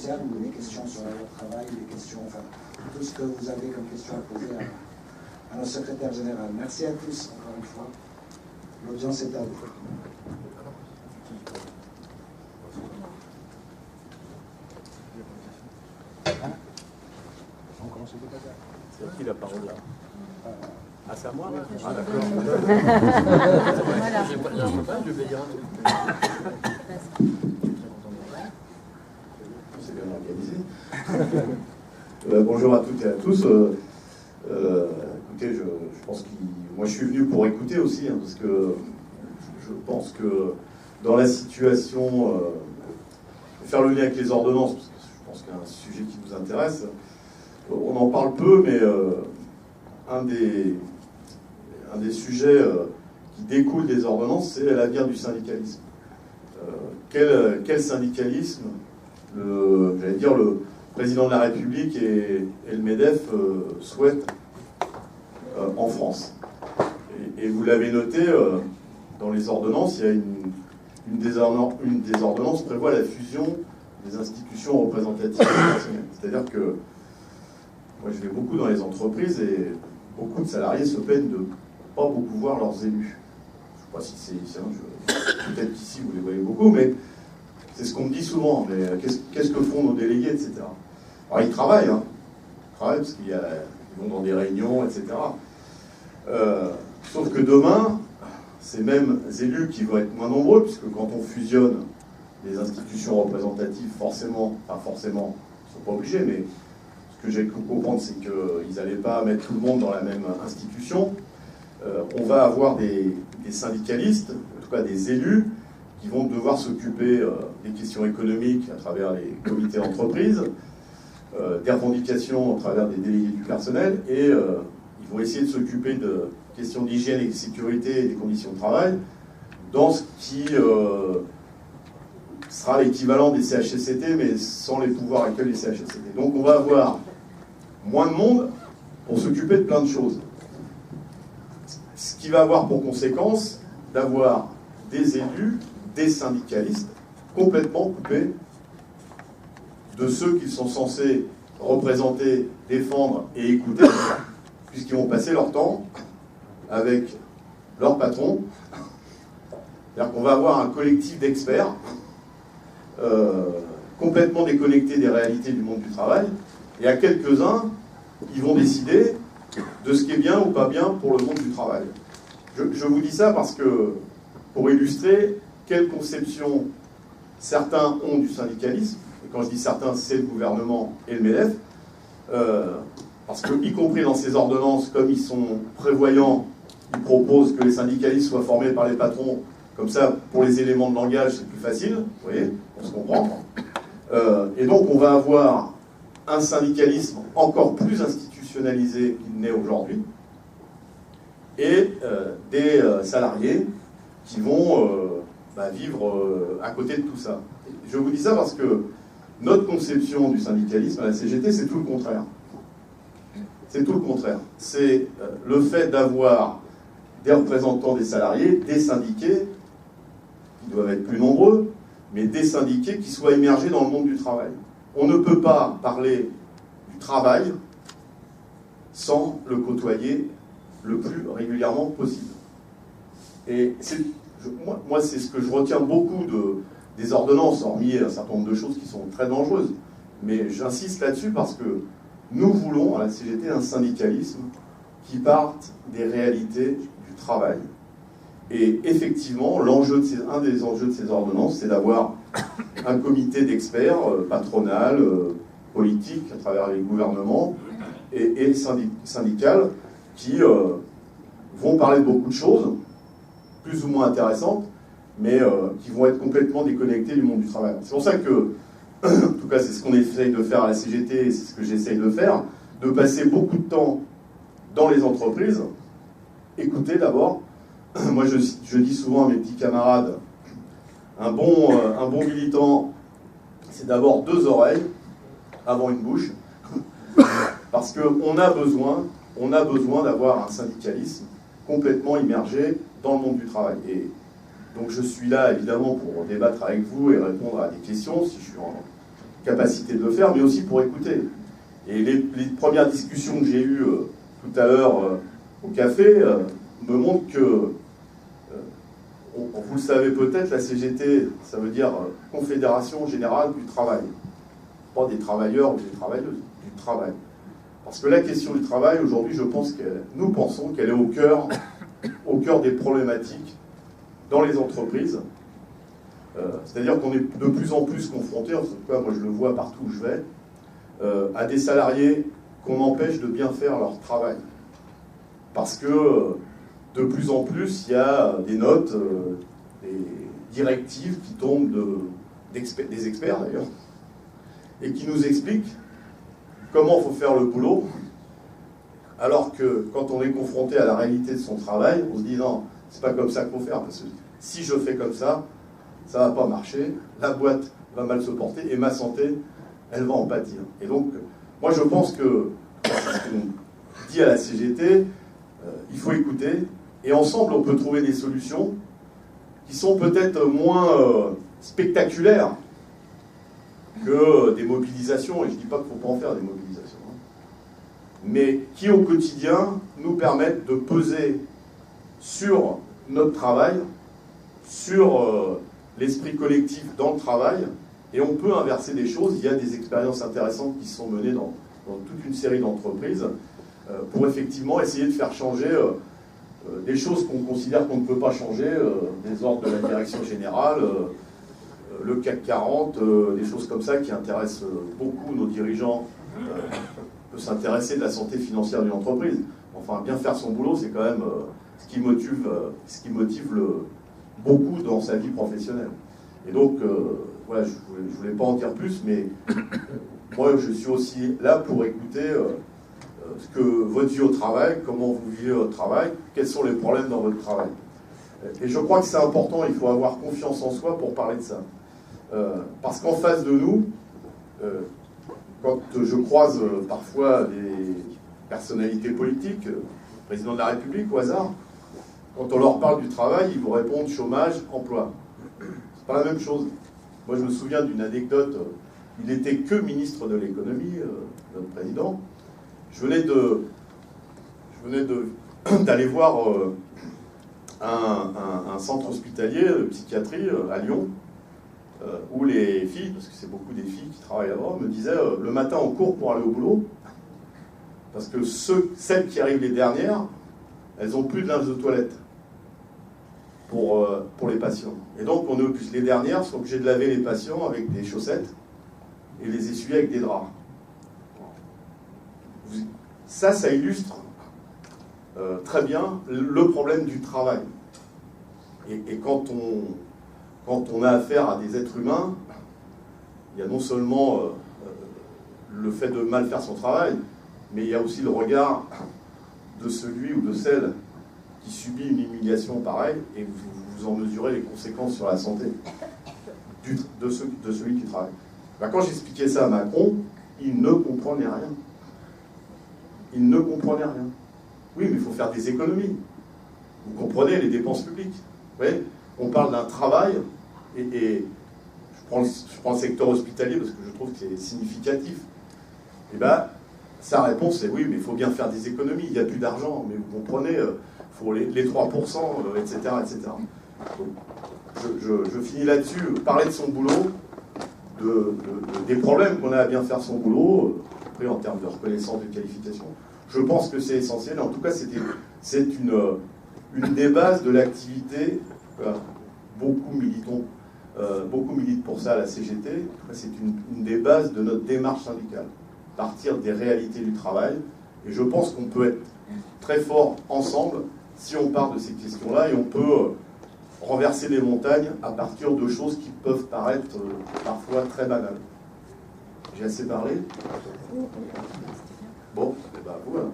concerne, ou des questions sur le travail, des questions, enfin, tout ce que vous avez comme questions à poser à notre secrétaire général. Merci à tous, encore une fois. L'audience est à vous. C'est à qui la parole là? Ah, c'est à moi là? Ah, d'accord. Je vais dire un truc. C'est bien organisé. Bonjour à toutes et à tous. Écoutez, je pense que moi je suis venu pour écouter aussi, hein, parce que je pense que dans la situation, faire le lien avec les ordonnances, parce que je pense qu'il y a un sujet qui nous intéresse. On en parle peu, mais un des sujets qui découle des ordonnances, c'est l'avenir du syndicalisme. Quel syndicalisme, j'allais dire, le président de la République et le MEDEF souhaitent en France. Et vous l'avez noté, dans les ordonnances, il y a une des ordonnances prévoit la fusion des institutions représentatives personnelles. C'est-à-dire que moi, je vais beaucoup dans les entreprises et beaucoup de salariés se plaignent de ne pas beaucoup voir leurs élus. Je ne sais pas si c'est ici, hein, peut-être qu'ici vous les voyez beaucoup, mais c'est ce qu'on me dit souvent. Mais qu'est-ce que font nos délégués, etc. Alors ils travaillent, hein. Ils travaillent parce qu'ils vont dans des réunions, etc. Sauf que demain, ces mêmes élus qui vont être moins nombreux, puisque quand on fusionne les institutions représentatives, forcément, ils ne sont pas obligés, mais ce que j'ai cru comprendre, c'est qu'ils n'allaient pas mettre tout le monde dans la même institution. On va avoir des syndicalistes, en tout cas des élus, qui vont devoir s'occuper des questions économiques à travers les comités d'entreprise, des revendications à travers des délégués du personnel, et ils vont essayer de s'occuper de questions d'hygiène et de sécurité et des conditions de travail dans ce qui sera l'équivalent des CHSCT, mais sans les pouvoirs actuels des CHSCT. Donc on va avoir moins de monde pour s'occuper de plein de choses. Ce qui va avoir pour conséquence d'avoir des élus, des syndicalistes complètement coupés de ceux qu'ils sont censés représenter, défendre et écouter, puisqu'ils vont passer leur temps avec leur patron. C'est-à-dire qu'on va avoir un collectif d'experts complètement déconnectés des réalités du monde du travail, et à quelques-uns, ils vont décider de ce qui est bien ou pas bien pour le monde du travail. Je vous dis ça parce que, pour illustrer quelle conception certains ont du syndicalisme, et quand je dis certains, c'est le gouvernement et le MEDEF, parce que, y compris dans ces ordonnances, comme ils sont prévoyants, ils proposent que les syndicalistes soient formés par les patrons, comme ça, pour les éléments de langage, c'est plus facile, vous voyez, on se comprend. Et donc, on va avoir un syndicalisme encore plus institutionnalisé qu'il n'est aujourd'hui, et des salariés qui vont vivre à côté de tout ça. Je vous dis ça parce que notre conception du syndicalisme à la CGT, c'est tout le contraire. C'est tout le contraire. C'est le fait d'avoir des représentants des salariés, des syndiqués, qui doivent être plus nombreux, mais des syndiqués qui soient immergés dans le monde du travail. On ne peut pas parler du travail sans le côtoyer le plus régulièrement possible. Et moi, c'est ce que je retiens beaucoup des ordonnances, hormis un certain nombre de choses qui sont très dangereuses. Mais j'insiste là-dessus parce que nous voulons, à la CGT, un syndicalisme qui parte des réalités du travail. Et effectivement, un des enjeux de ces ordonnances, c'est d'avoir un comité d'experts patronal, politique, à travers les gouvernements, et syndical, qui vont parler de beaucoup de choses, plus ou moins intéressantes, mais qui vont être complètement déconnectés du monde du travail. C'est pour ça que, en tout cas c'est ce qu'on essaye de faire à la CGT, et c'est ce que j'essaye de faire, de passer beaucoup de temps dans les entreprises, écouter d'abord. Moi je dis souvent à mes petits camarades, un bon militant, c'est d'abord 2 oreilles avant une bouche, parce qu'on a besoin d'avoir un syndicalisme complètement immergé dans le monde du travail. Et donc je suis là évidemment pour débattre avec vous et répondre à des questions si je suis capacité de le faire, mais aussi pour écouter. Et les premières discussions que j'ai eues tout à l'heure au café me montrent que, vous le savez peut-être, la CGT, ça veut dire Confédération Générale du Travail. Pas des travailleurs ou des travailleuses, du travail. Parce que la question du travail, aujourd'hui, nous pensons qu'elle est au cœur des problématiques dans les entreprises. C'est-à-dire qu'on est de plus en plus confronté, en tout cas moi je le vois partout où je vais, à des salariés qu'on empêche de bien faire leur travail. Parce que de plus en plus, il y a des notes, des directives qui tombent des experts d'ailleurs, et qui nous expliquent comment il faut faire le boulot, alors que quand on est confronté à la réalité de son travail, on se dit non, c'est pas comme ça qu'il faut faire, parce que si je fais comme ça va pas marcher, la boîte va mal se porter, et ma santé, elle va en pâtir. Et donc, moi je pense que, c'est ce qu'on dit à la CGT, il faut écouter, et ensemble on peut trouver des solutions qui sont peut-être moins spectaculaires que des mobilisations, et je ne dis pas qu'il ne faut pas en faire des mobilisations, hein, mais qui au quotidien nous permettent de peser sur notre travail, sur l'esprit collectif dans le travail, et on peut inverser des choses. Il y a des expériences intéressantes qui sont menées dans toute une série d'entreprises pour effectivement essayer de faire changer des choses qu'on considère qu'on ne peut pas changer, des ordres de la direction générale, le CAC 40, des choses comme ça qui intéressent beaucoup nos dirigeants. Peut s'intéresser de la santé financière d'une entreprise. Enfin, bien faire son boulot, c'est quand même ce qui motive beaucoup dans sa vie professionnelle. Et donc, voilà, je ne voulais pas en dire plus, mais moi, je suis aussi là pour écouter ce que votre vie au travail, comment vous vivez votre travail, quels sont les problèmes dans votre travail. Et je crois que c'est important, il faut avoir confiance en soi pour parler de ça. Parce qu'en face de nous, quand je croise parfois des personnalités politiques, le président de la République au hasard, quand on leur parle du travail, ils vous répondent chômage, emploi. C'est pas la même chose. Moi, je me souviens d'une anecdote. Il n'était que ministre de l'économie, notre président. Je venais d'aller voir un centre hospitalier de psychiatrie à Lyon, où les filles, parce que c'est beaucoup des filles qui travaillent là-bas, me disaient le matin on court pour aller au boulot, parce que celles qui arrivent les dernières, elles n'ont plus de linge de toilette pour les patients. Et donc les dernières sont obligées de laver les patients avec des chaussettes et les essuyer avec des draps. Ça illustre très bien le problème du travail. Et quand on a affaire à des êtres humains, il y a non seulement le fait de mal faire son travail, mais il y a aussi le regard de celui ou de celle qui subit une humiliation pareille, et vous en mesurez les conséquences sur la santé de celui qui travaille. Ben, quand j'expliquais ça à Macron, il ne comprenait rien. Il ne comprenait rien. Oui, mais il faut faire des économies. Vous comprenez les dépenses publiques. Vous voyez, on parle d'un travail, et je prends le secteur hospitalier parce que je trouve que c'est significatif. Et ben, sa réponse est oui, mais il faut bien faire des économies, il n'y a plus d'argent, mais vous comprenez, il faut les 3%, etc. etc. Donc, je finis là-dessus, parler de son boulot, des problèmes qu'on a à bien faire son boulot, après en termes de reconnaissance de qualification. Je pense que c'est essentiel, en tout cas c'est une des bases de l'activité, beaucoup militent pour ça à la CGT, c'est une des bases de notre démarche syndicale, partir des réalités du travail, et je pense qu'on peut être très fort ensemble si on part de ces questions-là, et on peut renverser les montagnes à partir de choses qui peuvent paraître parfois très banales. J'ai assez parlé ? Bon, et ben voilà.